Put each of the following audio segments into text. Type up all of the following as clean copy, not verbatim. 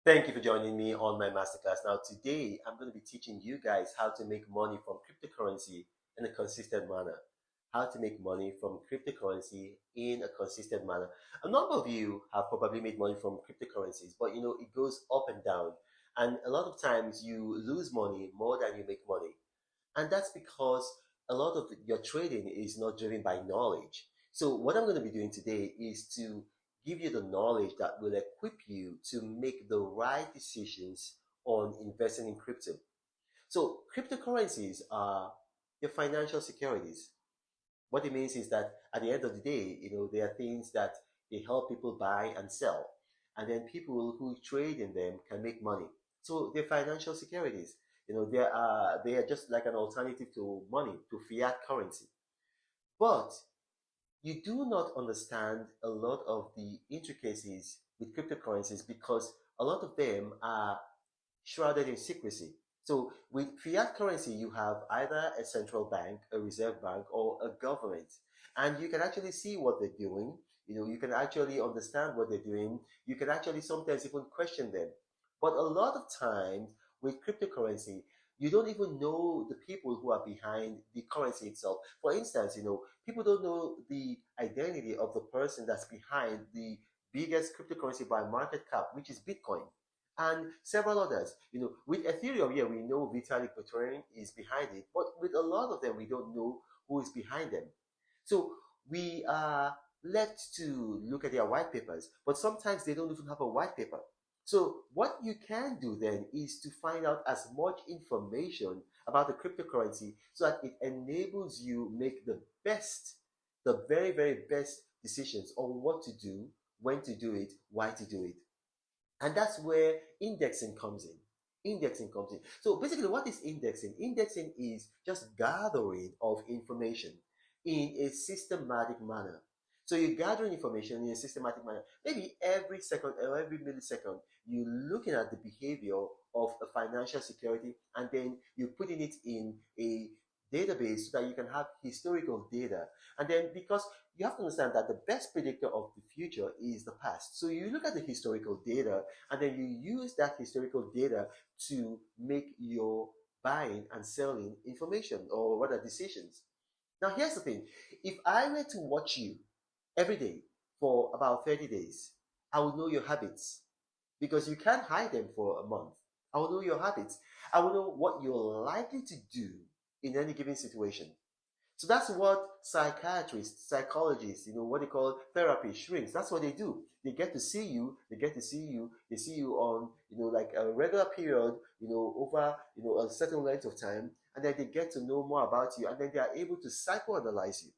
Thank you for joining me on my masterclass. Now, today I'm going to be teaching you guys how to make money from cryptocurrency in a consistent manner. How to make money from cryptocurrency in a consistent manner. A number of you have probably made money from cryptocurrencies, but it goes up and down. And a lot of times you lose money more than you make money. And that's because a lot of your trading is not driven by knowledge. So, what I'm going to be doing today is to give you the knowledge that will equip you to make the right decisions on investing in crypto. So, cryptocurrencies are your financial securities. What it means is that at the end of the day, there are things that they help people buy and sell. And then people who trade in them can make money. So they're financial securities. They are just like an alternative to money, to fiat currency. But you do not understand a lot of the intricacies with cryptocurrencies because a lot of them are shrouded in secrecy. So with fiat currency, you have either a central bank, a reserve bank, or a government, and you can actually see what they're doing. You can actually understand what they're doing. You can actually sometimes even question them. But a lot of times with cryptocurrency, you don't even know the people who are behind the currency itself. For instance, people don't know the identity of the person that's behind the biggest cryptocurrency by market cap, which is Bitcoin and several others. With Ethereum, yeah, we know Vitalik Buterin is behind it, but with a lot of them, we don't know who is behind them. So we are left to look at their white papers, but sometimes they don't even have a white paper. So what you can do then is to find out as much information about the cryptocurrency so that it enables you make the very, very best decisions on what to do, when to do it, why to do it. And that's where indexing comes in. Indexing comes in. So basically, what is indexing? Indexing is just gathering of information in a systematic manner. So you're gathering information in a systematic manner. Maybe every second or every millisecond, you're looking at the behavior of a financial security and then you're putting it in a database so that you can have historical data. And then because you have to understand that the best predictor of the future is the past. So you look at the historical data and then you use that historical data to make your buying and selling information or rather decisions. Now, here's the thing, if I were to watch you every day for about 30 days, I would know your habits because you can't hide them for a month. I will know your habits. I will know what you're likely to do in any given situation. So that's what psychiatrists, psychologists, what they call therapy shrinks. That's what they do. They get to see you, they see you on, like a regular period, over, a certain length of time, and then they get to know more about you, and then they are able to psychoanalyze you.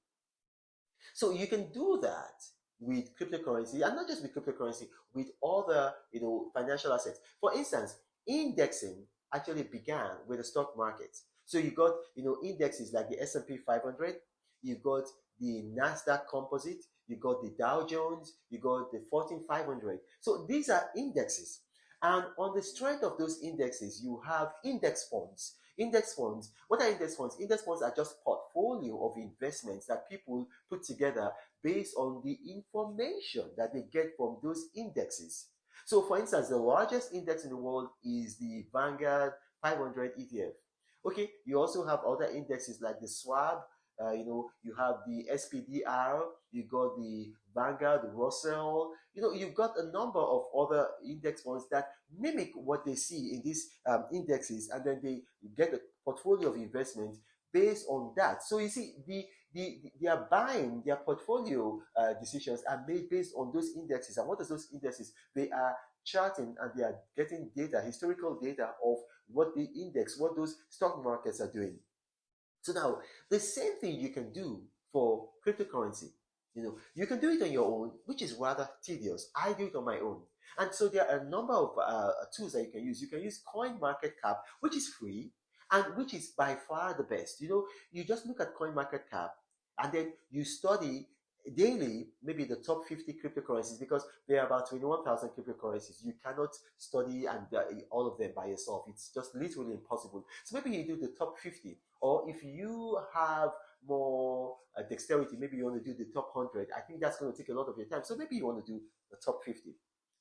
So you can do that with cryptocurrency, and not just with cryptocurrency, with other, financial assets. For instance, indexing actually began with the stock market. So you got, indexes like the S&P 500, you got the Nasdaq Composite, you got the Dow Jones, you got the Fortune 500. So these are indexes. And on the strength of those indexes, you have index funds. Index funds, what are index funds? Index funds are just portfolio of investments that people put together based on the information that they get from those indexes. So, for instance, the largest index in the world is the Vanguard 500 ETF. Okay, you also have other indexes like the SWAB. You have the SPDR, you got the Vanguard, Russell. You've got a number of other index funds that mimic what they see in these indexes, and then they get a portfolio of investment based on that. So you see, their buying, their portfolio decisions are made based on those indexes. And what are those indexes? They are charting and they are getting data, historical data of what the index, what those stock markets are doing. So now the same thing you can do for cryptocurrency. You can do it on your own, which is rather tedious. I do it on my own. And so there are a number of tools that you can use. You can use Coin Market Cap, which is free and which is by far the best. You just look at Coin Market Cap and then you study daily maybe the top 50 cryptocurrencies because there are about 21,000 cryptocurrencies. You cannot study and all of them by yourself. It's just literally impossible. So maybe you do the top 50, or if you have more dexterity, maybe you want to do the top 100. I think that's going to take a lot of your time. So maybe you want to do the top 50.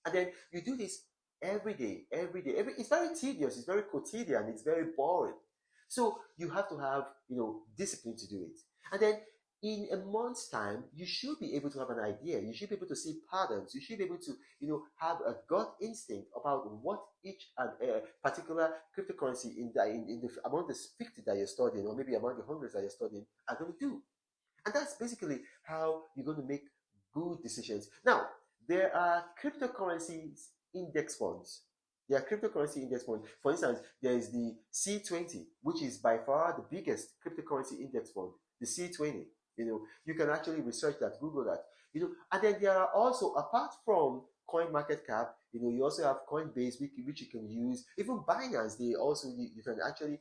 And then you do this every day, every day. It's very tedious, it's very quotidian, it's very boring. So you have to have, discipline to do it. And then in a month's time, you should be able to have an idea. You should be able to see patterns. You should be able to, have a gut instinct about what each particular cryptocurrency in the among the 50 that you're studying, or maybe among the hundreds that you're studying, are going to do. And that's basically how you're going to make good decisions. Now, there are cryptocurrencies index funds. There are cryptocurrency index funds. For instance, there is the C20, which is by far the biggest cryptocurrency index fund, the C20. You can actually research that, Google that. And then there are also, apart from coin market cap, you also have Coinbase, which you can use. Even Binance, they also you can actually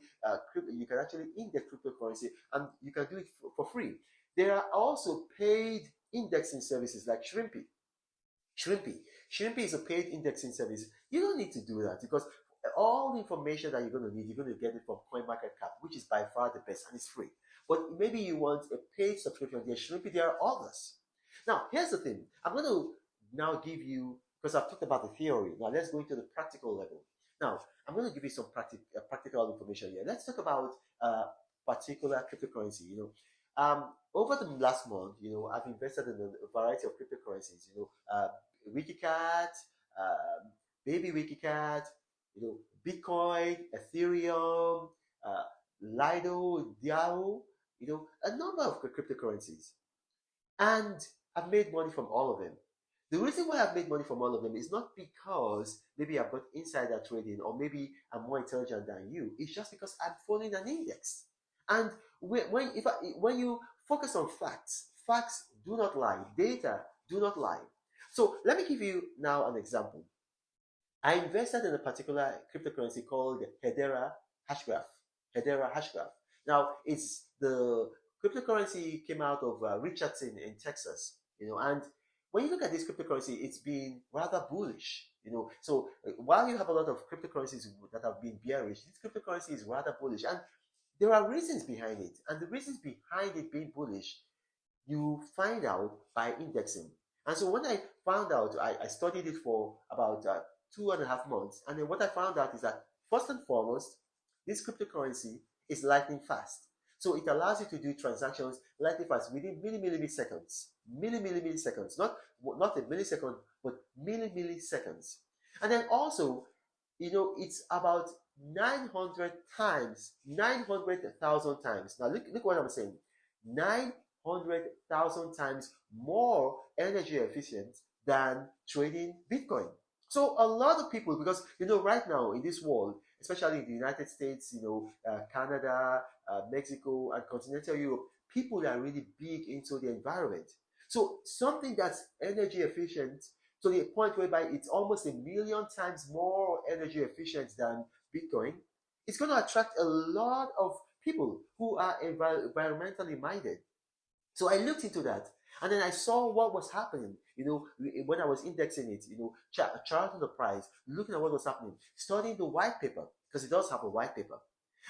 index cryptocurrency, and you can do it for free. There are also paid indexing services like Shrimpy. Shrimpy is a paid indexing service. You don't need to do that because all the information that you're going to need, you're going to get it from CoinMarketCap, which is by far the best and it's free. But maybe you want a paid subscription. There's Shrimpy, there are others. Now, here's the thing. I'm going to now give you, because I've talked about the theory. Now, let's go into the practical level. Now, I'm going to give you some practical information here. Let's talk about particular cryptocurrency. Over the last month, I've invested in a variety of cryptocurrencies. Wikicat, Baby Wikicat, Bitcoin, Ethereum, Lido, DAO, a number of cryptocurrencies. And I've made money from all of them. The reason why I've made money from all of them is not because maybe I've got insider trading or maybe I'm more intelligent than you. It's just because I'm following an index. And when you focus on facts, facts do not lie, data do not lie. So let me give you now an example. I invested in a particular cryptocurrency called Hedera Hashgraph. Hedera Hashgraph. Now, it's the cryptocurrency came out of Richardson in Texas, and when you look at this cryptocurrency, it's been rather bullish, So while you have a lot of cryptocurrencies that have been bearish, this cryptocurrency is rather bullish, and there are reasons behind it. And the reasons behind it being bullish, you find out by indexing. And so when I found out, I studied it for about 2.5 months. And then what I found out is that first and foremost, this cryptocurrency is lightning fast. So it allows you to do transactions lightning fast within milliseconds. Milliseconds. Not a millisecond, but milliseconds. And then also, it's about 900 times, 900,000 times. Now look what I'm saying. 900,000 times more energy efficient than trading Bitcoin. So a lot of people, because right now in this world, especially in the United States, Canada, Mexico, and continental Europe, people are really big into the environment. So something that's energy efficient to the point whereby it's almost 1,000,000 times more energy efficient than Bitcoin, it's going to attract a lot of people who are environmentally minded. So I looked into that, and then I saw what was happening, when I was indexing it, charting the price, looking at what was happening, studying the white paper, because it does have a white paper.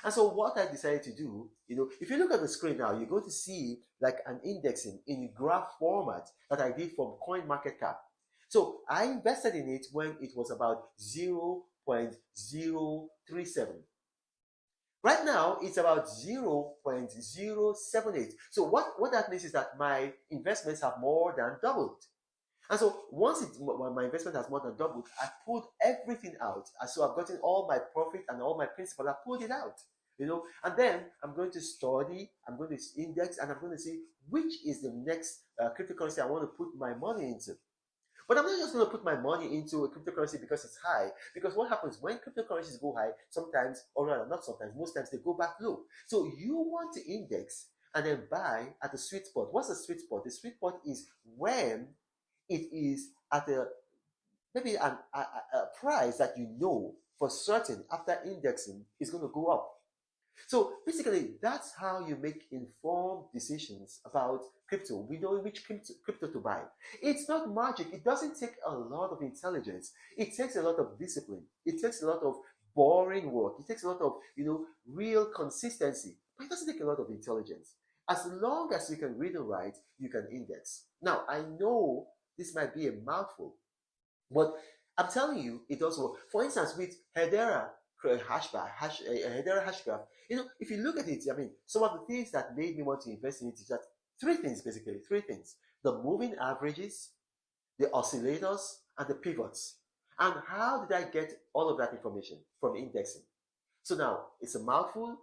And so what I decided to do, if you look at the screen now, you're going to see like an indexing in graph format that I did from CoinMarketCap. So I invested in it when it was about 0.037. Right now, it's about 0.078. So what that means is that my investments have more than doubled. And so when my investment has more than doubled, I pulled everything out. And so I've gotten all my profit and all my principal. I pulled it out, and then I'm going to study, I'm going to index, and I'm going to see which is the next cryptocurrency I want to put my money into. But I'm not just going to put my money into a cryptocurrency because it's high. Because what happens when cryptocurrencies go high, sometimes, or rather not sometimes, most times they go back low. So you want to index and then buy at the sweet spot. What's the sweet spot? The sweet spot is when it is at maybe a price that for certain after indexing is going to go up. So basically, that's how you make informed decisions about crypto. We know which crypto to buy. It's not magic. It doesn't take a lot of intelligence. It takes a lot of discipline. It takes a lot of boring work. It takes a lot of, real consistency. But it doesn't take a lot of intelligence. As long as you can read and write, you can index. Now, I know this might be a mouthful, but I'm telling you, it does work. For instance, with Hedera Hedera Hashgraph, if you look at it, I mean, some of the things that made me want to invest in it is that three things basically, three things: the moving averages, the oscillators, and the pivots. And how did I get all of that information? From indexing. So now it's a mouthful.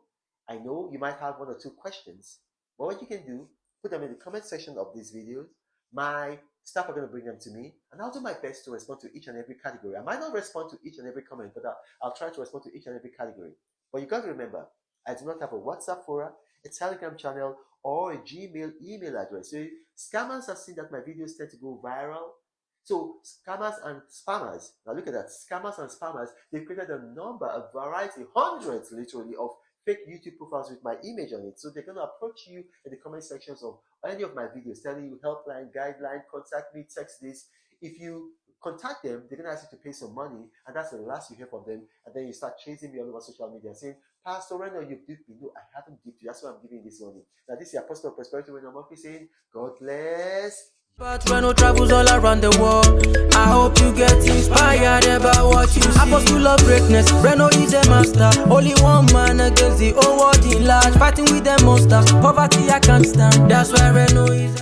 I know you might have one or two questions, but what you can do, put them in the comment section of these videos. My staff are going to bring them to me, and I'll do my best to respond to each and every category. I might not respond to each and every comment, but I'll try to respond to each and every category. But you got to remember, I do not have a WhatsApp forum, a Telegram channel, or a Gmail email address. So scammers have seen that my videos tend to go viral. So scammers and spammers, now look at that, scammers and spammers, they've created a number, a variety, hundreds literally of fake YouTube profiles with my image on it. So they're going to approach you in the comment sections of any of my videos, telling you helpline, guideline, contact me, text this. If you contact them, they're going to ask you to pay some money, and that's the last you hear from them. And then you start chasing me all over social media saying, Pastor Reno, you've duped me. No, I haven't duped you. That's why I'm giving this money. Now, this is the Apostle of Prosperity when I'm saying, God bless. But Reno travels all around the world. I hope you get inspired about what you see. Apostle of greatness, Reno is a master. Only one man against the whole world in large. Fighting with the monsters, poverty I can't stand. That's why Reno is